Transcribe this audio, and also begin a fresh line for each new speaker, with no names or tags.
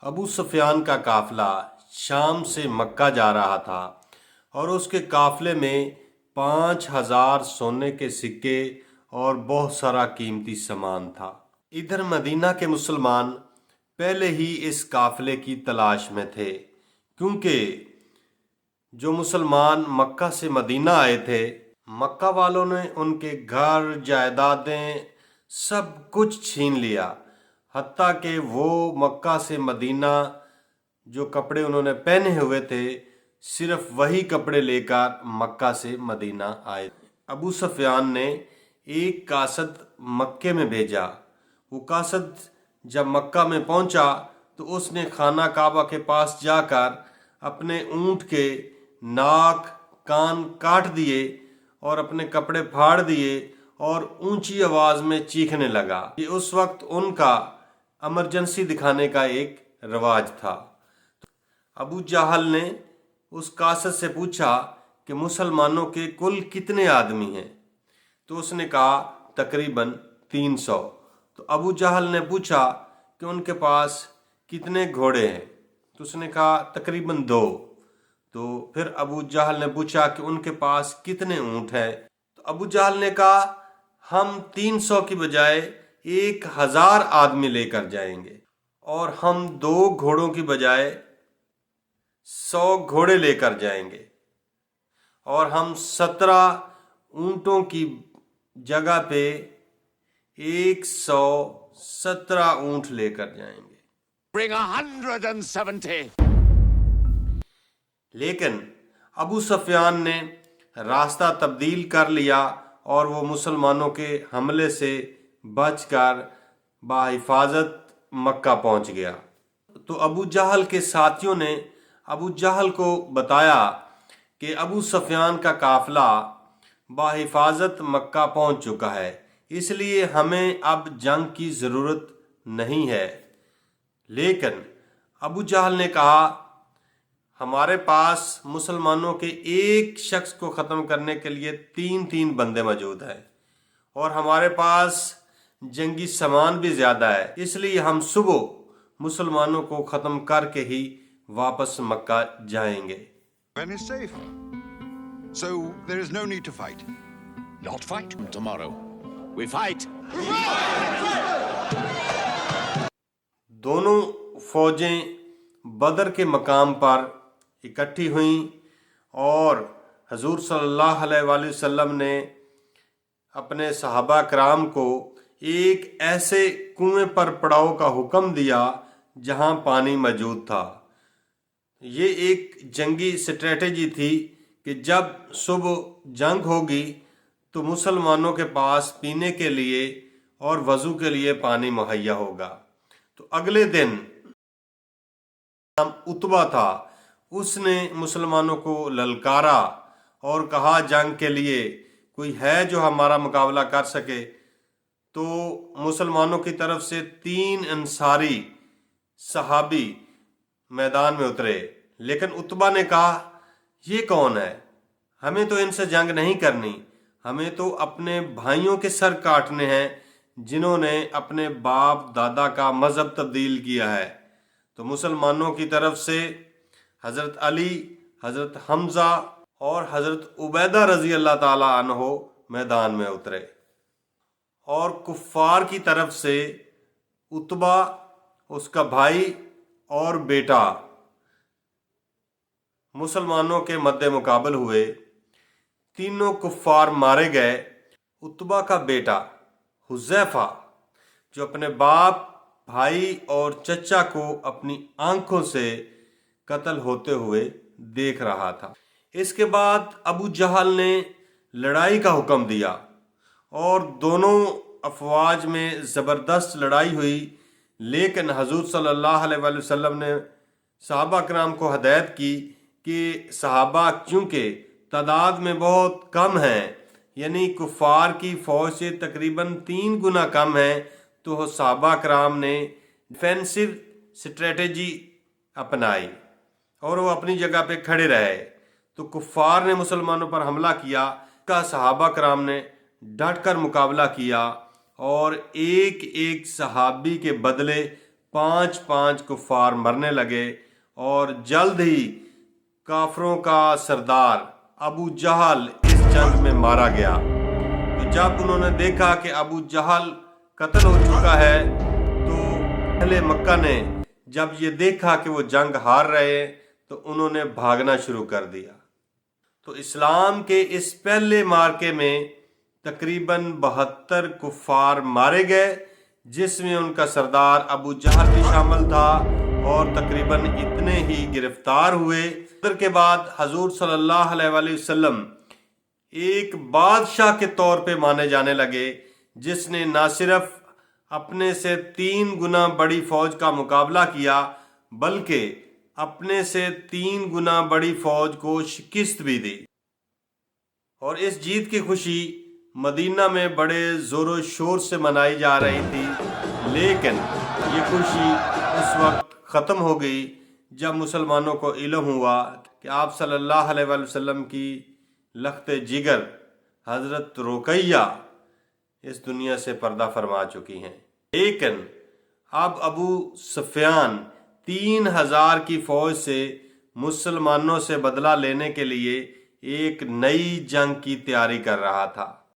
ابو سفیان کا قافلہ شام سے مکہ جا رہا تھا اور اس کے قافلے میں 5,000 سونے کے سکے اور بہت سارا قیمتی سامان تھا۔ ادھر مدینہ کے مسلمان پہلے ہی اس قافلے کی تلاش میں تھے، کیونکہ جو مسلمان مکہ سے مدینہ آئے تھے، مکہ والوں نے ان کے گھر جائیدادیں سب کچھ چھین لیا، حتیٰ کہ وہ مکہ سے مدینہ جو کپڑے انہوں نے پہنے ہوئے تھے صرف وہی کپڑے لے کر مکہ سے مدینہ آئے۔ ابو سفیان نے ایک قاصد مکے میں بھیجا۔ وہ قاصد جب مکہ میں پہنچا تو اس نے خانہ کعبہ کے پاس جا کر اپنے اونٹ کے ناک کان کاٹ دیے اور اپنے کپڑے پھاڑ دیے اور اونچی آواز میں چیخنے لگا۔ یہ اس وقت ان کا ایمرجنسی دکھانے کا ایک رواج تھا۔ ابو جہل نے اس قاصد سے پوچھا کہ مسلمانوں کے کل کتنے آدمی ہیں؟ تو اس نے کہا تقریباً 300۔ تو ابو جہل نے پوچھا کہ ان کے پاس کتنے گھوڑے ہیں؟ تو اس نے کہا تقریباً 2۔ تو پھر ابو جہل نے پوچھا کہ ان کے پاس کتنے اونٹ ہیں؟ تو ابو جہل نے کہا ہم 300 کی بجائے 1,000 آدمی لے کر جائیں گے، اور ہم 2 گھوڑوں کی بجائے 100 گھوڑے لے کر جائیں گے، اور ہم 17 اونٹوں کی جگہ پہ 117 اونٹ لے کر جائیں گے۔
Bring 170.
لیکن ابو سفیان نے راستہ تبدیل کر لیا اور وہ مسلمانوں کے حملے سے بچ کر بحفاظت مکہ پہنچ گیا۔ تو ابو جہل کے ساتھیوں نے ابو جہل کو بتایا کہ ابو سفیان کا قافلہ بحفاظت مکہ پہنچ چکا ہے، اس لیے ہمیں اب جنگ کی ضرورت نہیں ہے۔ لیکن ابو جہل نے کہا ہمارے پاس مسلمانوں کے ایک شخص کو ختم کرنے کے لیے 3 بندے موجود ہیں، اور ہمارے پاس جنگی سامان بھی زیادہ ہے، اس لیے ہم صبح مسلمانوں کو ختم کر کے ہی واپس مکہ جائیں گے۔
When is safe. So there is no need to fight.
Not fight tomorrow. We fight.
دونوں فوجیں بدر کے مقام پر اکٹھی ہوئیں، اور حضور صلی اللہ علیہ وآلہ وسلم نے اپنے صحابہ کرام کو ایک ایسے کنویں پر پڑاؤ کا حکم دیا جہاں پانی موجود تھا۔ یہ ایک جنگی اسٹریٹجی تھی کہ جب صبح جنگ ہوگی تو مسلمانوں کے پاس پینے کے لیے اور وضو کے لیے پانی مہیا ہوگا۔ تو اگلے دن نام عتبہ تھا، اس نے مسلمانوں کو للکارا اور کہا جنگ کے لیے کوئی ہے جو ہمارا مقابلہ کر سکے؟ تو مسلمانوں کی طرف سے 3 انصاری صحابی میدان میں اترے، لیکن عتبہ نے کہا یہ کون ہے؟ ہمیں تو ان سے جنگ نہیں کرنی، ہمیں تو اپنے بھائیوں کے سر کاٹنے ہیں جنہوں نے اپنے باپ دادا کا مذہب تبدیل کیا ہے۔ تو مسلمانوں کی طرف سے حضرت علی، حضرت حمزہ اور حضرت عبیدہ رضی اللہ تعالی عنہ میدان میں اترے، اور کفار کی طرف سے عتبہ، اس کا بھائی اور بیٹا مسلمانوں کے مد مقابل ہوئے۔ تینوں کفار مارے گئے۔ عتبہ کا بیٹا حذیفہ جو اپنے باپ، بھائی اور چچا کو اپنی آنکھوں سے قتل ہوتے ہوئے دیکھ رہا تھا۔ اس کے بعد ابو جہل نے لڑائی کا حکم دیا، اور دونوں افواج میں زبردست لڑائی ہوئی، لیکن حضور صلی اللہ علیہ وآلہ وسلم نے صحابہ کرام کو ہدایت کی کہ صحابہ چونکہ تعداد میں بہت کم ہیں، یعنی کفار کی فوج سے تقریباً 3 گنا کم ہیں، تو صحابہ کرام نے ڈیفینسو اسٹریٹجی اپنائی اور وہ اپنی جگہ پہ کھڑے رہے۔ تو کفار نے مسلمانوں پر حملہ کیا، کا صحابہ کرام نے ڈٹ کر مقابلہ کیا، اور ایک صحابی کے بدلے 5 کفار مرنے لگے اور جلد ہی کافروں کا سردار ابو جہل اس جنگ میں مارا گیا۔ تو جب انہوں نے دیکھا کہ ابو جہل قتل ہو چکا ہے تو اہل مکہ نے جب یہ دیکھا کہ وہ جنگ ہار رہے ہیں تو انہوں نے بھاگنا شروع کر دیا۔ تو اسلام کے اس پہلے مارکے میں تقریباً 72 کفار مارے گئے، جس میں ان کا سردار ابو جہل بھی شامل تھا، اور تقریباً اتنے ہی گرفتار ہوئے۔ بدر کے بعد حضور صلی اللہ علیہ وآلہ وسلم ایک بادشاہ کے طور پہ مانے جانے لگے، جس نے نہ صرف اپنے سے 3 گنا بڑی فوج کا مقابلہ کیا بلکہ اپنے سے 3 گنا بڑی فوج کو شکست بھی دی۔ اور اس جیت کی خوشی مدینہ میں بڑے زور و شور سے منائی جا رہی تھی، لیکن یہ خوشی اس وقت ختم ہو گئی جب مسلمانوں کو علم ہوا کہ آپ صلی اللہ علیہ وآلہ وسلم کی لخت جگر حضرت رقیہ اس دنیا سے پردہ فرما چکی ہیں۔ لیکن اب ابو سفیان 3000 کی فوج سے مسلمانوں سے بدلہ لینے کے لیے ایک نئی جنگ کی تیاری کر رہا تھا۔